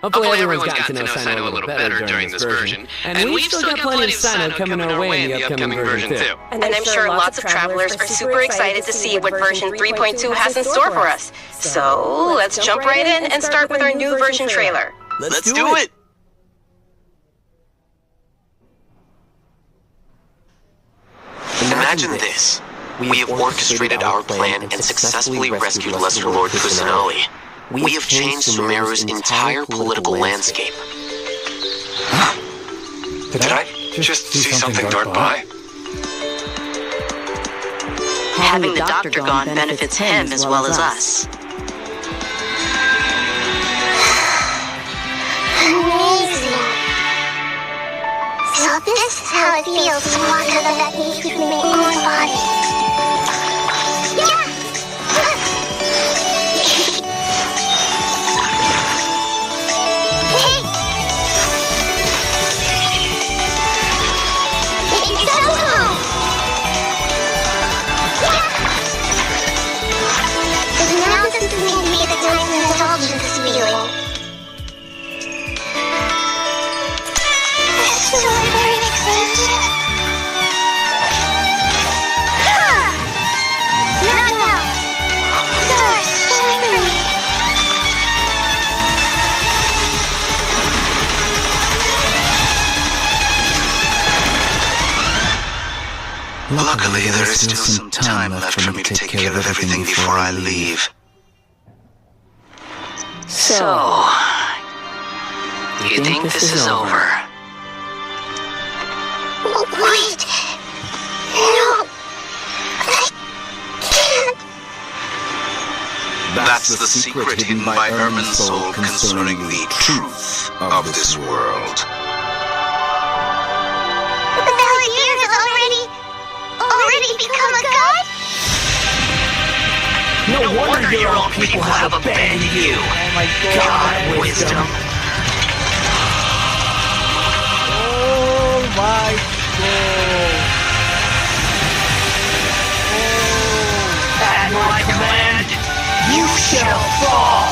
Hopefully everyone's gotten to know Sino a little better during this version, and we've still got plenty of Sino coming our way in the upcoming version too. And I'm sure lots of travelers are super excited to see what version 3.2 has in store for us. So let's jump right in and start with our new version trailer. Let's do it! Imagine this. We have orchestrated our plan and successfully rescued Lesser Lord Kusanali. We have changed Sumeru's entire political landscape. Did I just see something dart by? Having the Doctor gone benefits him as well as us. Amazing. So this is how it feels to walk out of that maze with my own body. Yeah! Hey! It's Soho! Yeah! But now doesn't seem to be the time to indulge in this feeling. So very excited. Not now. You're slippery. Luckily, there is still some time left for me to take care of everything before I leave. So, You think this is over? Wait. No. I can't. That's the secret hidden by Ermin's soul concerning the truth of this world. The Valley Beard has already become a god? No wonder your own people have abandoned you. Oh my God of wisdom. Oh my god. At my command, you shall fall.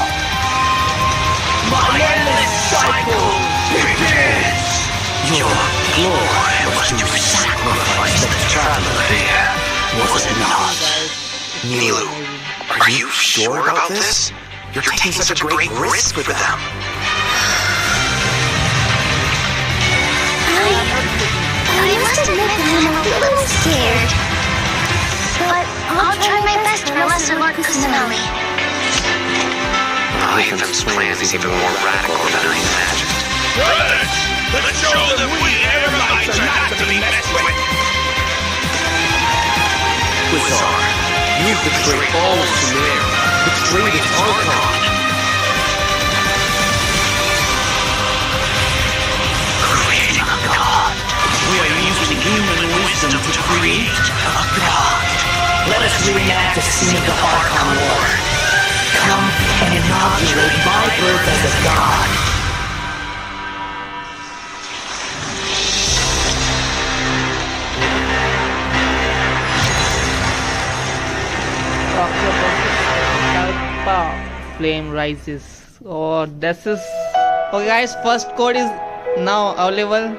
My endless cycle begins. Your glory was to sacrifice the traveler here, was it not? Nilu, are you sure about this? You're taking such a great risk for them. I must admit that I'm a little scared. But I'll try my best for Lesser Lord Kusanali. Hyphen's plan is even more radical than I imagined. Let's show them we Airlights are not to be messed with! Quasar, you've betrayed all of Sumeru, betrayed its Archon. Creating a god. We are using human wisdom to create a god. Let us reenact the scene of the Archon War. Come and inaugurate my birth as a god. Flame rises. Oh, this is. Okay, guys, first code is now available.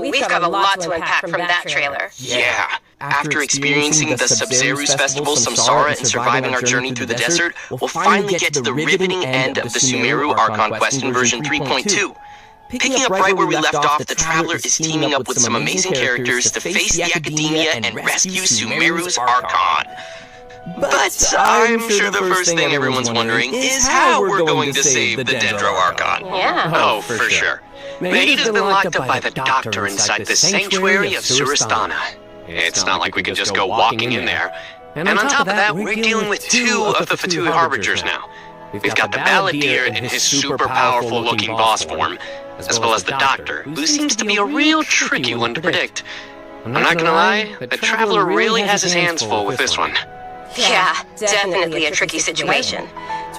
We've got a lot to unpack from that trailer. Yeah. After experiencing the Sub-Zerus Festival, Samsara, and surviving our journey through the desert, we'll finally get to the riveting end of the Sumeru Archon quest in version 3.2. Picking up right where we left off, the Traveler is teaming up with some amazing characters to face the Academia and rescue Sumeru's Archon. But I'm sure the first thing everyone's wondering is how we're going to save the Dendro Archon. Yeah. Oh, for sure. Nahida's been locked up by the Doctor inside the Sanctuary of Surastana. It's not like we can just go walking in there. And on top of that, we're dealing with 2 of the Fatui Harbingers now. We've got the Balladeer in his super powerful looking boss form, as well as the Doctor, who seems to be a real tricky one to predict. I'm not gonna lie, the Traveler really has his hands full with this one. Yeah, definitely a tricky situation.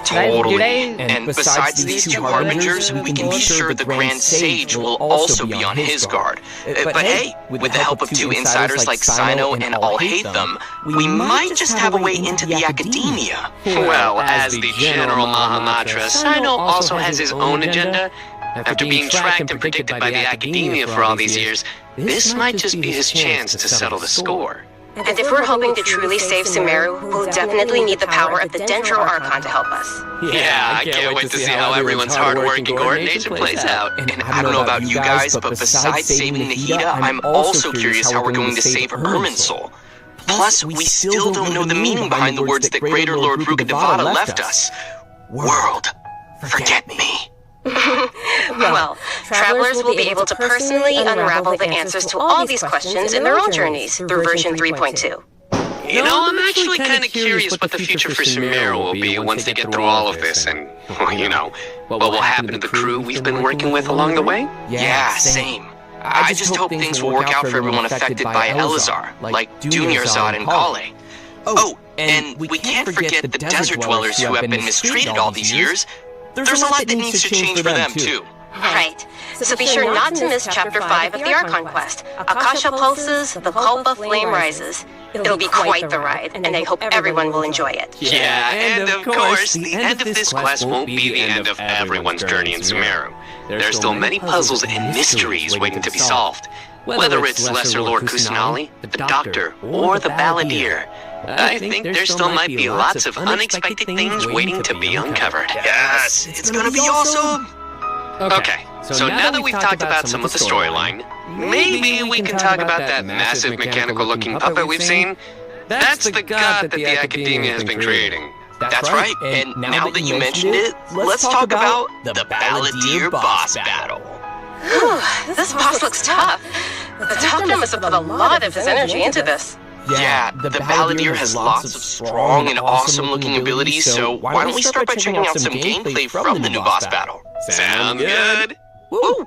Totally. And besides these 2 Harbingers, we can be sure the Grand Sage will also be on his guard. But hey, with the help of 2 insiders like Sino and I'll Hate Them, we might just have a way into the Academia. Well, as the General Mahamatra, Sino also has his own agenda. After being tracked and predicted by the Academia for all these years, this might just be his chance to settle the score. And if we're hoping to truly save Sumeru, we'll definitely need the power of the Dendro Archon to help us. Yeah, I can't wait to see how everyone's hard work and coordination plays out. And I don't know about you guys, but besides saving Nahida, I'm also curious how we're going to save Irminsul. Plus, we still don't know the meaning behind the words that Greater Lord Rukkhadevata left us. World, forget me. Well, travelers will be able to personally unravel the answers to all these questions in their own journeys through version 3.2. You know, I'm actually kind of curious what the future for Sumeru will be once they get through all of this and, well, you know, what will happen to the crew we've been working with along the way? Yeah, same. I just hope things will work out for everyone affected by Elazar, like Dunyarzad and Kale. Oh, and we can't forget the desert dwellers who have been mistreated all these years. There's a lot that needs to change for them, too. Right. So be sure not to miss Chapter 5 of the Archon quest. Akasha pulses, the Kulpa flame rises. It'll be quite the ride, and I hope everyone will enjoy it. Yeah, and of course, the end of this quest won't be the end of everyone's journey in Sumeru. There's still many puzzles and mysteries waiting to be solved. Whether it's Lesser Lord Kusanali, the Doctor, or the Balladeer, I think there still might be lots of unexpected things waiting to be uncovered. Yes, it's gonna be awesome! Okay, so now that we've talked about some of the storyline, maybe we can talk about that massive mechanical-looking puppet we've seen? That's the god that the Academia has been creating. That's right, and now that you mentioned it, let's talk about the Balladeer boss battle. Whew, this boss looks tough. The Doctor must have put a lot of his energy into this. Yeah, the Balladeer has lots of strong and awesome-looking abilities, so why don't we start by checking out some gameplay from the new boss battle? Sound good? Woo!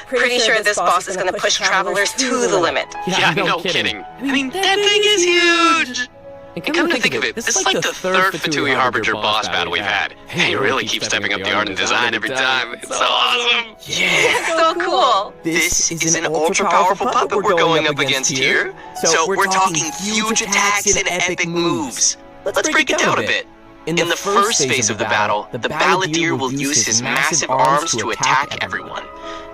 Pretty sure this boss is gonna push travelers to the limit. Yeah, no kidding. I mean, that thing is huge! And come to think of it, this is like the third Fatui Harbinger boss battle we've had. He really keeps stepping up the art and design every time. It's so awesome! Yeah! So cool! This is an ultra-powerful puppet we're going up against here. So we're talking huge attacks and epic moves. Let's break it down a bit. In the first phase of the battle, the Balladeer will use his massive arms to attack everyone.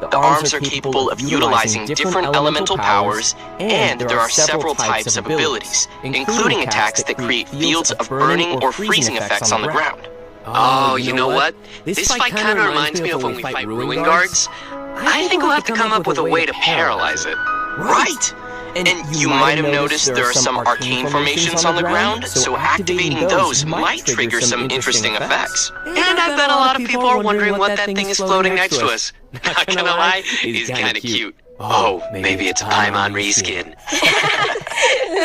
The arms are capable of utilizing different elemental powers, and there are several types of abilities, including attacks that create fields of burning or freezing effects on the ground. Oh, you know what? This fight kind of reminds me of when we fight Ruin Guards. I think we'll have to come up with a way to paralyze it. Right! And you might have noticed there are some arcane formations on the ground, so activating those might trigger some interesting effects. And I bet a lot of people are wondering what that thing is floating next to us. Not gonna lie, he's kinda cute. Oh, maybe it's a Paimon reskin.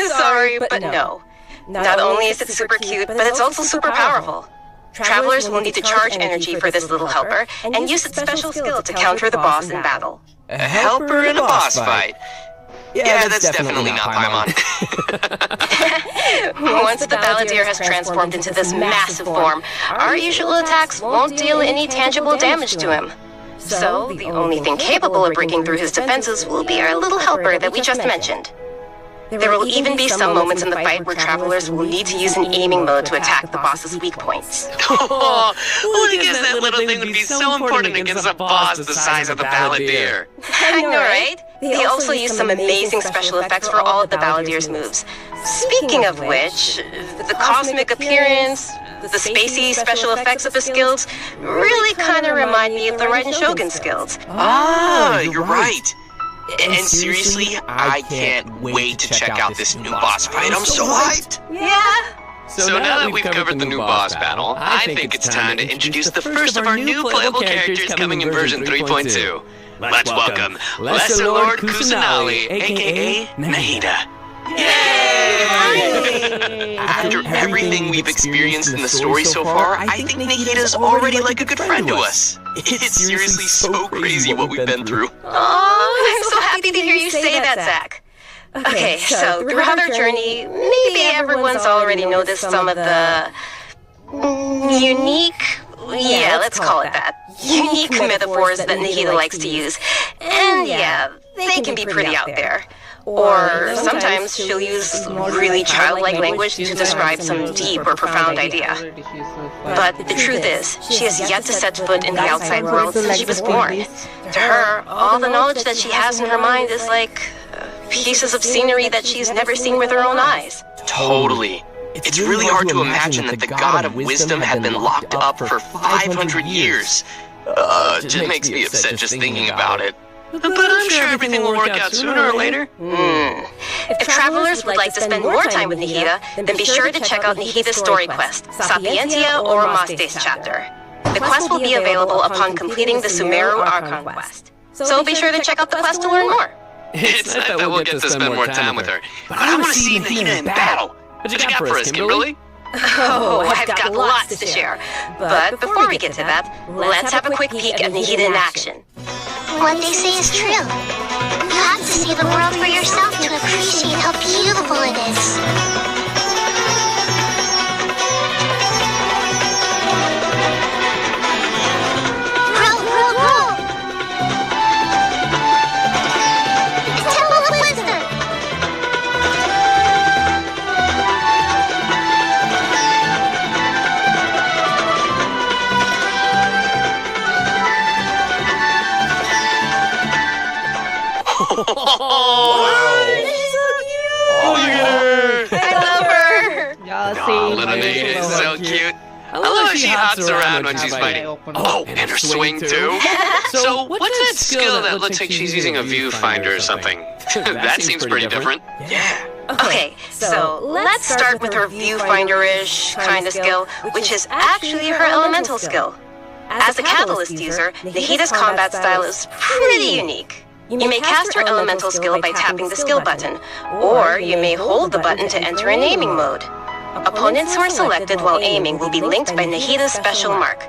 Sorry, but no. Not only is it super cute, but it's also super powerful. Travelers will need to charge energy for this little helper and use its special skill to counter the boss in battle. A helper in a boss fight. Yeah, that's definitely not Paimon. Once the Balladeer has transformed into this massive form, our usual attacks won't deal any tangible damage to him. So, the only thing capable of breaking through his defenses will be our little helper that we just mentioned. There will even be some moments in the fight where travelers will need to use an aiming mode to attack the boss's weak points. Oh, who'd have guessed that little thing would be so important against a boss the size of the Balladeer? I know, right? They also use some amazing special effects for all of the Balladeer's moves. Speaking of which, the cosmic appearance, the spacey special effects of his skills really kind of remind me of the Raiden Shogun's skills. Ah, you're right. And seriously, I can't wait to check out this new boss fight. I'm so hyped! Yeah. So now that we've covered the new boss battle, I think it's time to introduce the first of our new playable characters coming in version 3.2. Let's welcome Lesser Lord Kusanali, aka Nahida. Yay! After everything we've experienced in the story so far, I think Nahida's already like a good friend to us. It's seriously so crazy what we've been through. Oh, I'm so happy to hear you say that, Zach. Okay, so throughout our journey, maybe everyone's already noticed some of the unique, let's call it that, unique metaphors that Nahida likes to use. And yeah, they can be pretty out there. Or sometimes she'll use really childlike language to describe some deep or profound idea. But the truth is, she has yet to set foot in the outside world since she was born. To her, all the knowledge that she has in her mind is like pieces of scenery that she's never seen with her own eyes. Totally. It's really hard to imagine that the God of Wisdom had been locked up for 500 years. It makes me upset just thinking about it. But I'm sure everything will work out sooner or later. If travelers would like to spend more time with Nahida, then be sure to check out Nahida's story quest, Sapientia or Mastes chapter. The quest will be available upon completing the Sumeru Archon quest. So be sure to check out the quest to learn more. It's nice that we'll get to spend more time with her. But I want to see Nahida in battle. What you got for us, Kimberly? Oh, I've got lots to share. But before we get to that, let's have a quick peek at Nahida in action. What they say is true. You have to see the world for yourself to appreciate how beautiful it is. Roll, roll, roll! The Temple of Wisdom! I love her! Oh, little Nahida is so cute. I love how she hops around when she's fighting. Oh, and her swing too. So, what's that skill that looks like she's using a viewfinder or something? That seems pretty different. Yeah. Okay, so let's start with her viewfinder-ish kind of skill, which is actually her elemental skill. As a catalyst user, Nahida's combat style is pretty unique. You may cast her elemental skill by tapping the skill button, or you may hold the button to enter an aiming mode. Opponents who are selected while aiming will be linked by Nahida's special mark.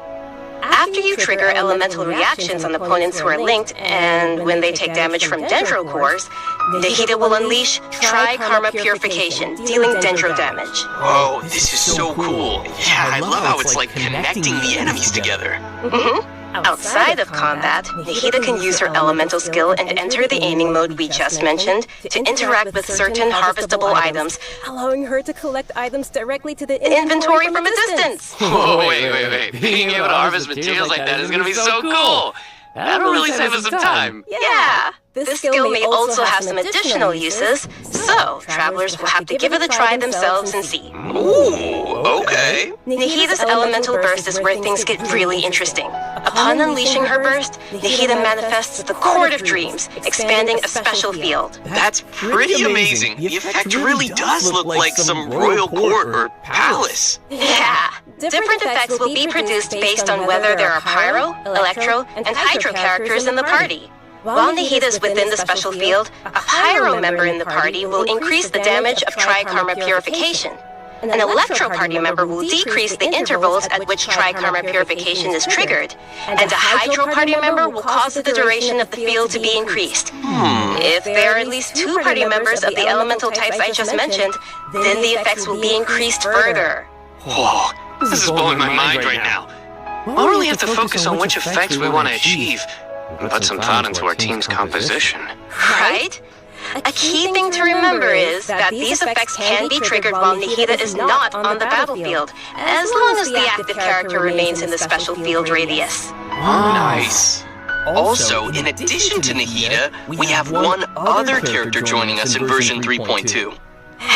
After you trigger elemental reactions on opponents who are linked, and when they take damage from dendro cores, Nahida will unleash Tri-Karma Purification, dealing dendro damage. Whoa, this is so cool. Yeah, I love how it's like connecting the enemies together. Outside of combat, Nahida can use her elemental skill and enter the aiming mode we just mentioned to interact with certain harvestable items, allowing her to collect items directly to the inventory from a distance. Oh, wait. Being able to harvest materials like that is going to be so cool. That'll really save us some time. Yeah. This skill may also have some additional uses, so travelers will have to give it a try themselves and see. Ooh, okay. Nahida's elemental burst is where things get really interesting. Upon unleashing her burst, Nahida manifests the Court of Dreams, expanding a special field. That's pretty amazing. The effect really does look like some royal court or palace. Yeah. Different effects will be produced based on whether there are pyro, electro, and hydro characters in the party. While Nahida is within the special field, a pyro member in the party will increase the damage of Tri-Karma Purification. An electro party member will decrease the intervals at which Tri-Karma Purification is triggered, and a hydro party member will cause the duration of the field to be increased. If there are at least 2 party members of the elemental types I just mentioned, then the effects will be increased further. Whoa, this is blowing my mind right now. We'll really have to focus on which effects we want to achieve and put some thought into our team's composition. Right? A key thing to remember is that these effects can be triggered while Nahida is not on the battlefield, as long as the active character remains in the special field radius. Nice. Also, in addition to Nahida, we have one other character joining us in version 3.2.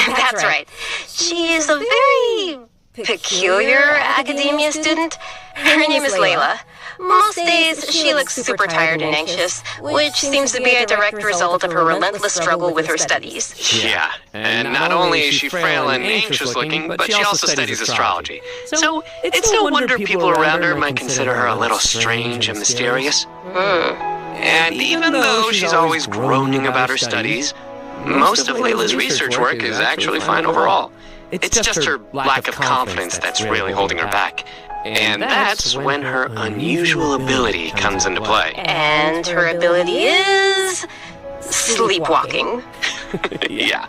That's right. She is a very peculiar academia student. Her name is Layla. Most days, she looks super tired and anxious, which seems to be a direct result of her relentless struggle with her studies. Yeah, and not only is she frail and anxious looking, but she also studies astrology. So it's no wonder people around her might consider her a little strange and mysterious. And even though she's always groaning about her studies, most of Layla's research work is actually fine overall. It's just her lack of confidence that's really holding her back. And that's when her unusual ability comes into play. And her ability is sleepwalking. Yeah.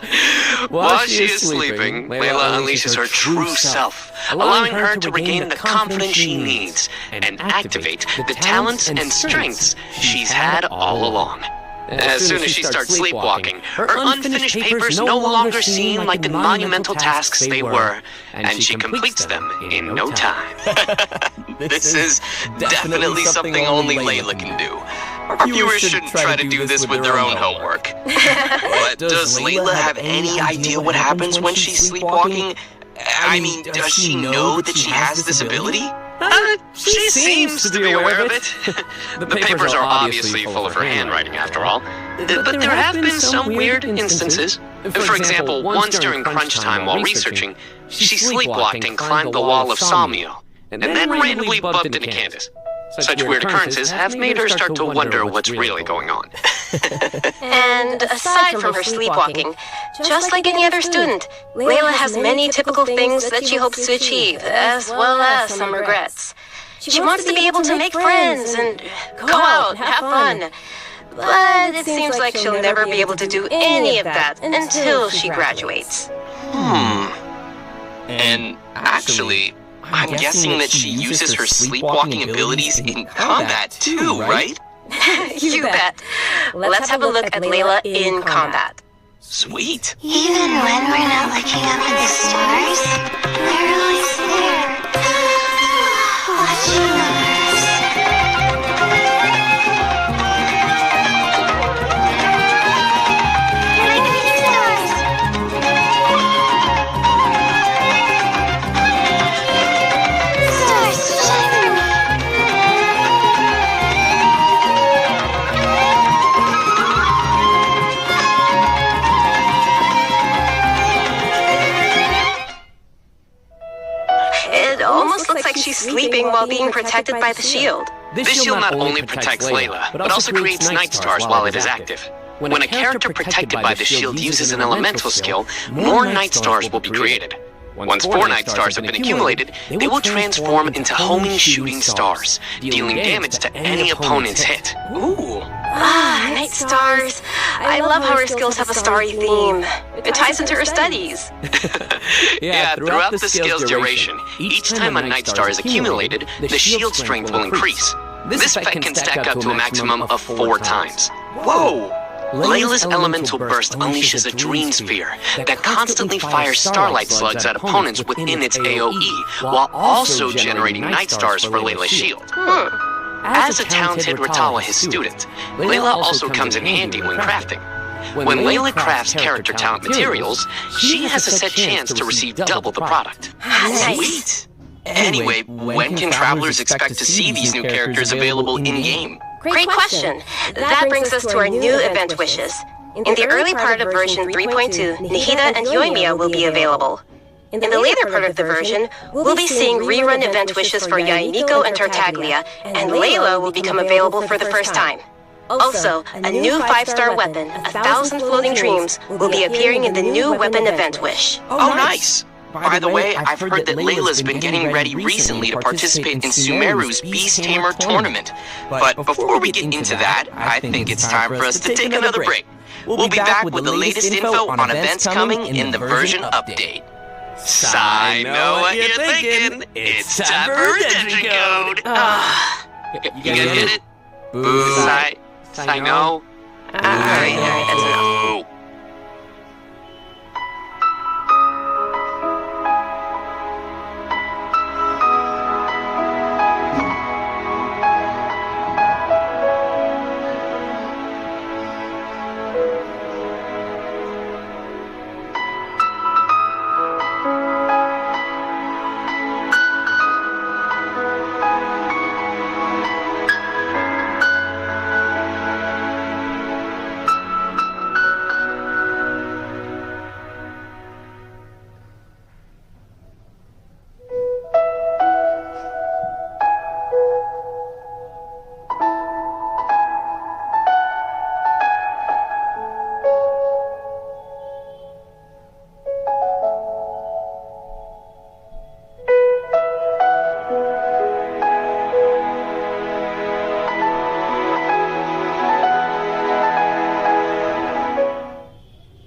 While she is sleeping, Layla unleashes her true self, allowing her to regain the confidence she needs and activate the talents and strengths she's had all along. As soon as she starts sleepwalking, her unfinished papers no longer seem like the monumental tasks they were, and she completes them in no time. This is definitely something only Layla can do. Our viewers shouldn't try to do this with their own homework. But does Layla have any idea what happens when she's sleepwalking? I mean, does she know that she has this ability? She seems to be aware of it. The papers are obviously full of her handwriting, after all. But there have been some weird instances. For example, once during crunch time while researching, she sleepwalked and climbed the wall of Salmio, and then randomly bumped into Candace. Such weird occurrences have made her start to wonder what's really going on. And aside from her sleepwalking, just like any other student, Layla has many typical things that she hopes to achieve, as well as some regrets. She wants to be able to make friends and go out, have fun. But it seems like she'll never be able to do any of that until she graduates. And actually, I'm guessing that she uses her sleepwalking abilities in combat too, right? You bet. Let's have a look at Layla in combat. Sweet. Even when we're not looking up at the stars, we're always there. Watching us. Looks like she's sleeping while being protected by the shield. This shield not only protects Layla, but also creates night stars while it is active. When a character protected by the shield uses an elemental skill, more night stars will be created. Once 4 night stars have been accumulated, they will transform into homing shooting stars, dealing damage to any opponent's hit. Ooh. Night stars. I love how her skills have a starry theme. It ties into her studies. Yeah, throughout the skill's duration, each time a night star is accumulated, the shield strength will increase. This effect can stack up to a maximum of 4 times. Whoa! Layla's elemental burst unleashes a dream sphere that constantly fires starlight slugs at opponents within its AoE, while also generating night stars for Layla's shield. As a talented Ratawa, his student, Layla also comes in handy when crafting. When Layla crafts character talent materials, she has a set chance to receive double the product. Nice. Sweet. Anyway, when can travelers expect to see these new characters available in-game? Great question. That brings us to our new event wishes. In the early part of version 3.2, Nahida and Yoimiya will be available. In the later part of the version, we'll be seeing rerun event wishes for Yainiko and Tartaglia, and Layla will become available for the first time. Also, a new 5-star weapon, 1,000 Floating Dreams, will be appearing in the new weapon event wish. Oh, nice! By the way, I've heard that Layla's been getting ready recently to participate in Sumeru's Beast Tamer tournament. But before we get into that, I think it's time for us to take another break. We'll be back with the latest info on events coming in the version update. I know what you're thinking. It's time for Redemption Code. You guys get it? Boo. I know. Alright, that's enough.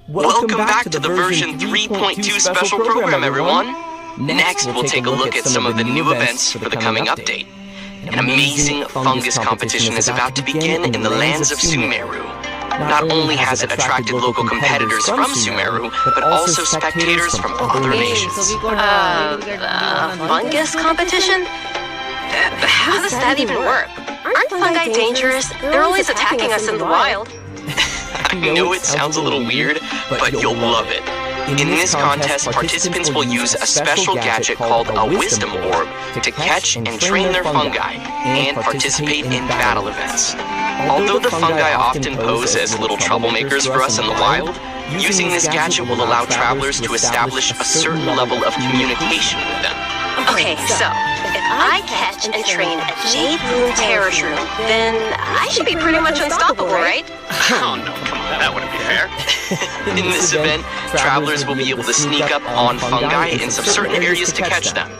Welcome back to the version 3.2 special program, everyone. Next, we'll take a look at some of the new events for the coming update. An amazing Fungus competition is about to begin in the lands of Sumeru. Not only has it attracted local competitors from Sumeru, but also spectators from other nations. Fungus competition? How does that even work? Aren't fungi dangerous? They're always attacking us in the wild. I know it sounds a little weird, but you'll love it. In this contest, participants will use a special gadget called a Wisdom Orb to catch and train their fungi and participate in battle events. Although the fungi often pose as little troublemakers for us in the wild, using this gadget will allow travelers to establish a certain level of communication with them. Okay, so, if I catch and train a Jade Bloom Terror Shroom, then I should be pretty much unstoppable, right? Oh no, come on, that wouldn't be fair. In this event, travelers will be able to sneak up on fungi in some certain areas to catch them.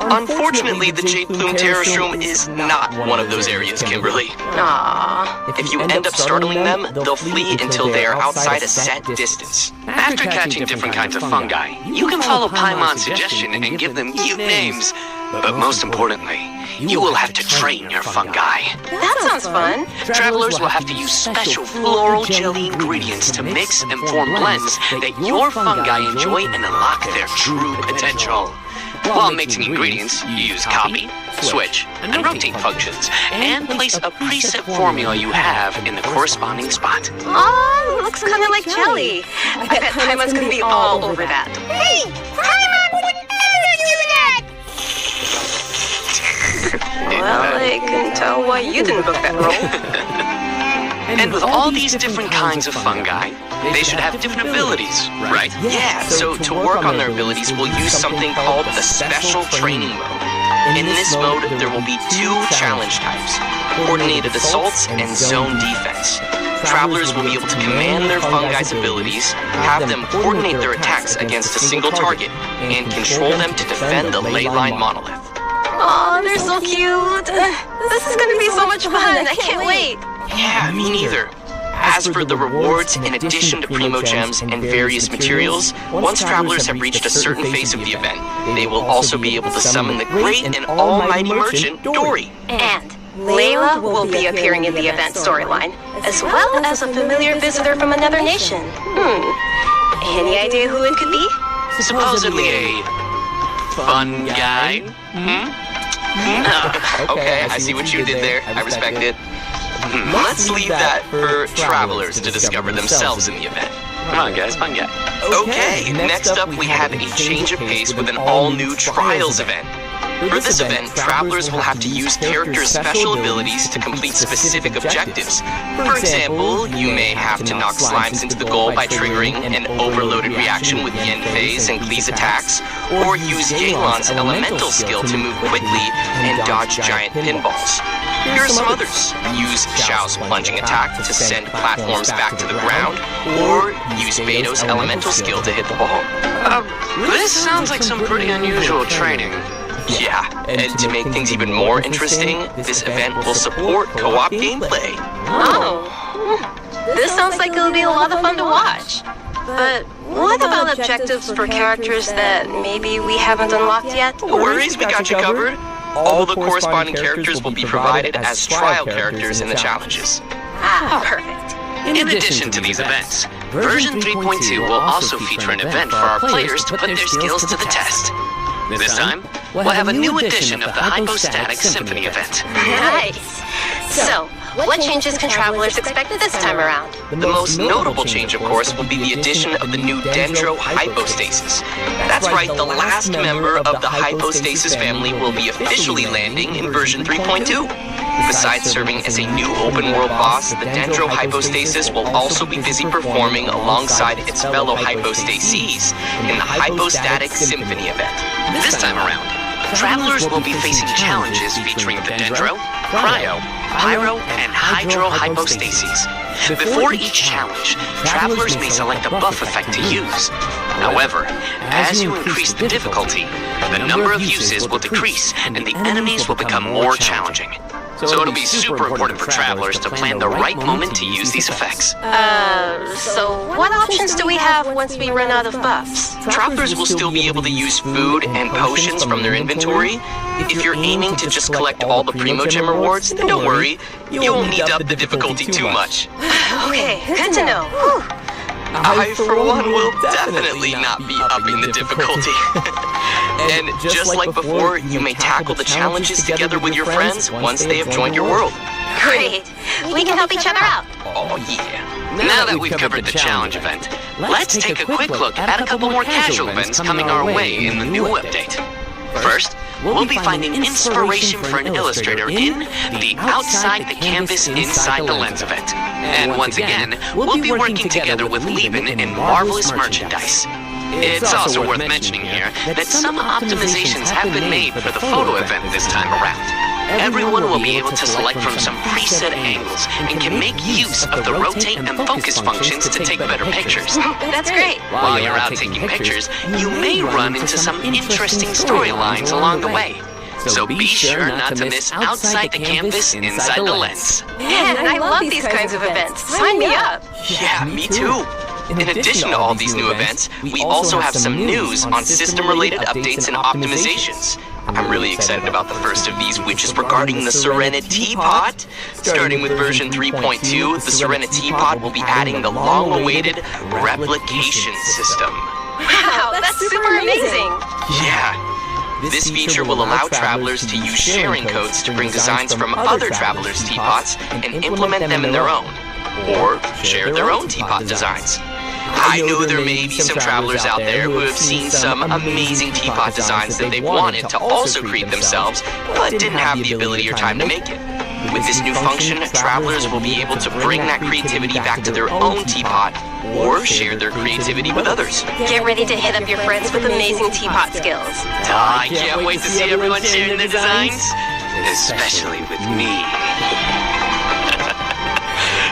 Unfortunately, the Jade Plume Terror Shroom is not one of those areas, Kimberly. Aww. If you end up startling them, they'll flee until they are outside a set distance. After catching different kinds of fungi, you can follow Paimon's suggestion and give them cute names. But most importantly, you will have to train your fungi. That sounds fun. Travelers will have to use special floral jelly ingredients to mix and form blends that your fungi enjoy and unlock their true potential. While mixing ingredients, you use copy, switch, and rotate functions, and place a preset formula you have in the corresponding spot. Aw, looks kind of like jelly. I bet Paimon's gonna be all over that. Hey! Paimon would never do that! Well, I can tell why you didn't book that role. And with all these different kinds of fungi, they should have different abilities, right? Yeah, so to work on their abilities, we'll use something called the Special Training Mode. In this mode, there will be two challenge types, Coordinated Assaults and Zone Defense. Travelers will be able to command their fungi's abilities, have them coordinate their attacks against a single target, and control them to defend the Leyline Monolith. Aw, they're so cute. This is gonna be so much fun. I can't wait. Yeah, me neither. As for the rewards, in addition to Primogems and various materials, once travelers have reached a certain phase of the event, they will also be able to summon the great and almighty merchant, Dory. And Layla will be appearing in the event storyline, as well as a familiar visitor from another nation. Any idea who it could be? Supposedly a fun guy? Okay, I see what you did there. I respect it. Let's leave that for travelers to discover themselves in the event. Come on, guys, fun guy. Okay, next up we have a change of pace with an all-new Trials event. For this event, travelers will have to use characters' special abilities to complete specific objectives. For example, you may have to knock slimes into the goal by triggering an overloaded reaction with Yen Fei's and Klee's attacks, or use Yelan's elemental skill to move quickly and dodge giant pinballs. Here are some others. Use Xiao's plunging attack to send platforms back to the ground, or use Beto's elemental skill to hit the ball. This sounds like some pretty unusual training. Yeah, and to make things even more interesting, this event will support co-op gameplay. Oh. This sounds like it'll be a lot of fun to watch. But what about objectives for characters that maybe we haven't unlocked yet? No worries, we got you covered. All the corresponding characters will be provided as trial characters in the challenges. Ah, perfect. In addition to these events, version 3.2 will also feature an event for our players to put their skills to the test. This time, we'll have a new edition of the Hypostatic Symphony event. Nice. So, what changes can travelers expect this time around? The most notable change, of course, will be the addition of the new Dendro Hypostasis. That's right, the last member of the Hypostasis family will be officially landing in version 3.2. Besides serving as a new open-world boss, the Dendro Hypostasis will also be busy performing alongside its fellow Hypostases in the Hypostatic Symphony event. This time around, travelers will be facing challenges featuring the Dendro, Cryo, Pyro, and Hydro Hypostases. Before each challenge, travelers may select a buff effect to use. However, as you increase the difficulty, the number of uses will decrease and the enemies will become more challenging. So it'll be super important for travelers to plan the right moment to use these effects. So what options do we have once we run out of buffs? Travelers will still be able to use food and potions from their inventory. If you're aiming to just collect all the Primogem rewards, then don't worry, you won't need to up the difficulty too much. Okay, good to know. Whew. I, for one, will definitely not be upping the difficulty. And just like before, you may tackle the challenges together with your friends once they have joined your world. Great. We can help each other out. Oh yeah. Now that we've covered the challenge event, let's take a quick look at a couple more casual events coming our way in the new update. First, we'll be finding inspiration for an illustrator in the Outside the Canvas Inside the Lens event. And once again, we'll be working together with Lieben in Marvelous Merchandise. It's also worth mentioning here that some optimizations have been made for the photo event this time around. Everyone will be able to select from some preset angles and can make use of the rotate and focus functions to take better pictures. That's great. While you're out taking pictures, you may run into some interesting storylines along the way. So be sure not to miss Outside the Canvas Inside the Lens. Man, I love these kinds of events. Sign me up. Yeah, me too. In addition to all these new events, we also have some news on system-related updates and optimizations. I'm really excited about the first of these, which is regarding the Serenity Teapot. Starting with version 3.2, the Serenity Teapot will be adding the long-awaited replication system. Wow, that's super amazing. Yeah. This feature will allow travelers to use sharing codes to bring designs from other travelers' teapots and implement them in their own, or share their own teapot designs. I know there may be some travelers out there who have seen some amazing teapot designs that they've wanted to also create themselves, but didn't have the ability or time to make it. With this new function, travelers will be able to bring that creativity back to their own teapot, or share their creativity with others. Get ready to hit up your friends with amazing teapot skills. I can't wait to see everyone sharing their designs, especially with me.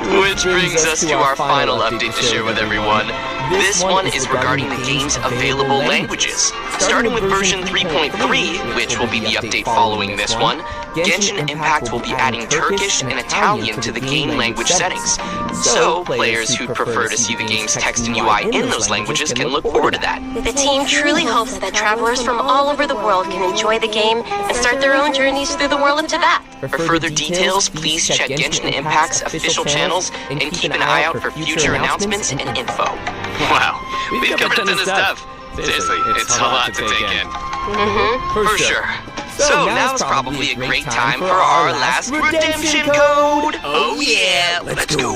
Which brings us to our final update to share with everyone. This one is regarding the game's available languages. Starting with version 3.3, which will be the update following this one, Genshin Impact will be adding Turkish and Italian to the game language settings. So, players who prefer to see the game's text and UI in those languages can look forward to that. The team truly hopes that travelers from all over the world can enjoy the game and start their own journeys through the world of Tibet. For further details, please check Genshin Impact's official channels and keep an eye out for future announcements and info. Wow, we've covered a ton of stuff. Seriously, it's a lot to take in. For sure. So now's probably a great time for our last redemption code. Oh yeah, let's go.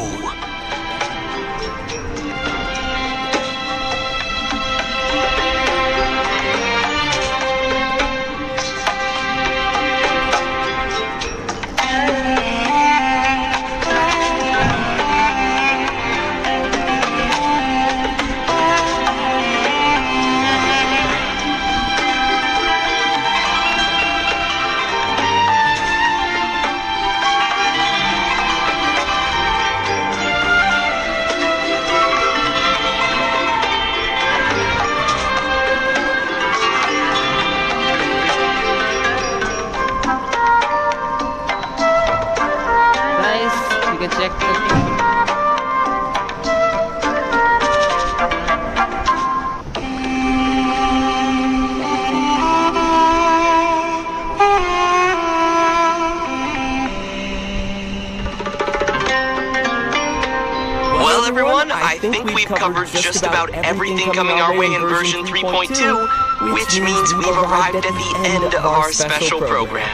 think we've covered just about everything coming our way in version 3.2, which means we've arrived at the end of our special program.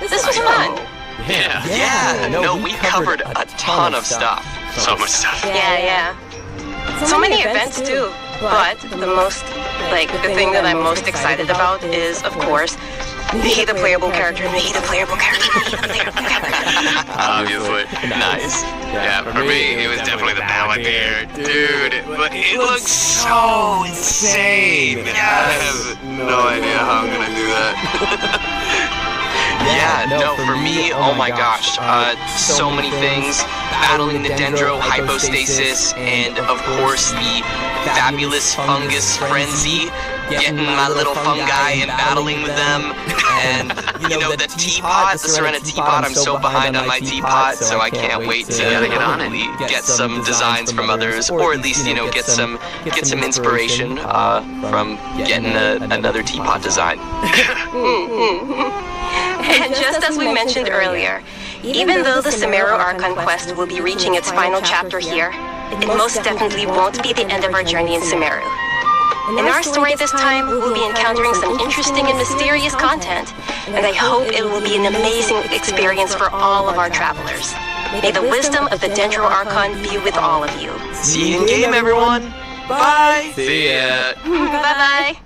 This was fun. Yeah, no, we covered a ton of stuff. So much stuff. Yeah. So many events too. But the thing that I'm most excited about is, of course, Nahida playable character. Obviously. Nice. Yeah, for me, it was definitely the Balladeer. Dude, it looks so insane. I have no idea how I'm gonna do that. Yeah, no, for me, oh my gosh, so many things. Battling the Dendro Hypostasis, and of course the fabulous Fungus Frenzy, getting my little fungi and battling with them, and, you know, the teapot, the Serena teapot, I'm so behind on my teapot, so I can't wait to get on it. get some designs from others, or at least, you know, get some inspiration from getting another teapot design. And just as we mentioned earlier, even though the Sumeru Archon quest will be reaching its final chapter here, it most definitely won't be the end of our journey in Sumeru. In our story this time, we'll be encountering some interesting and mysterious content, and I hope it will be an amazing experience for all of our travelers. May the wisdom of the Dendro Archon be with all of you. See you in game, everyone! Bye! See ya. Bye-bye!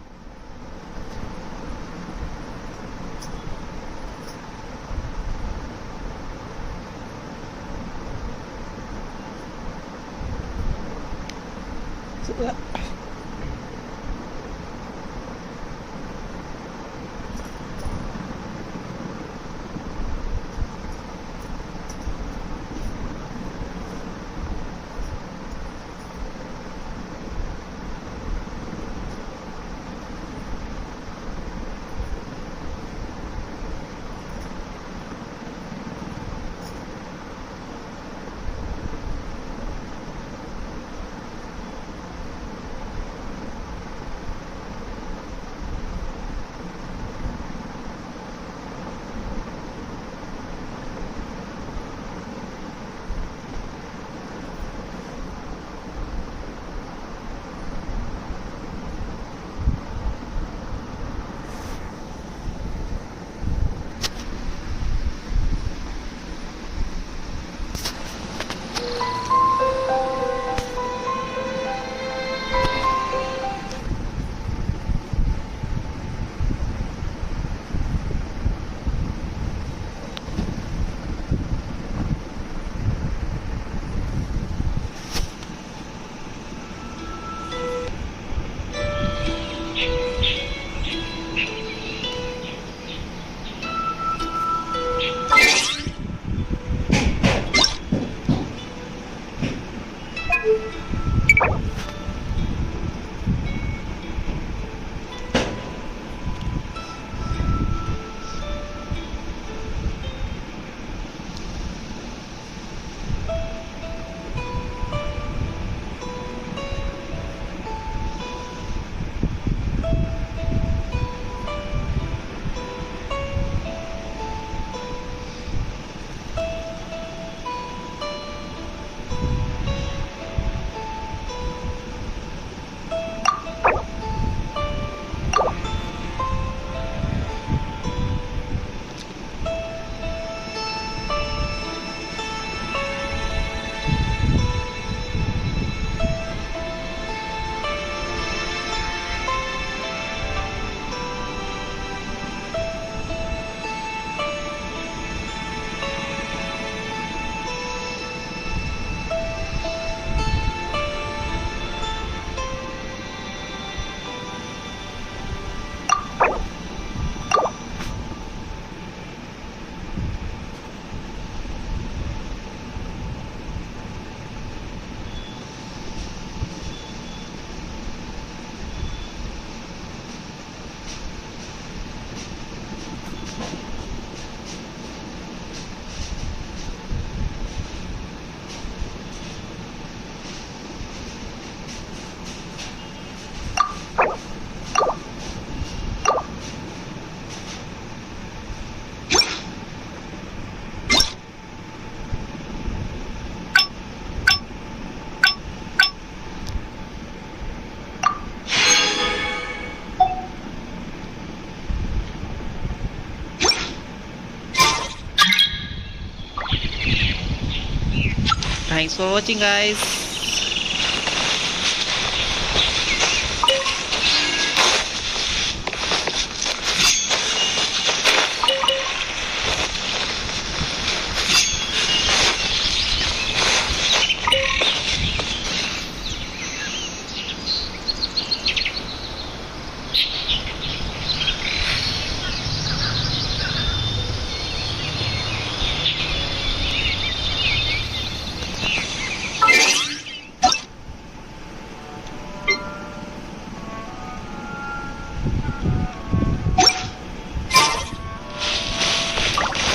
Thanks for watching, guys.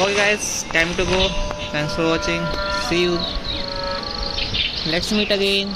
Okay guys, time to go. Thanks for watching. See you. Let's meet again.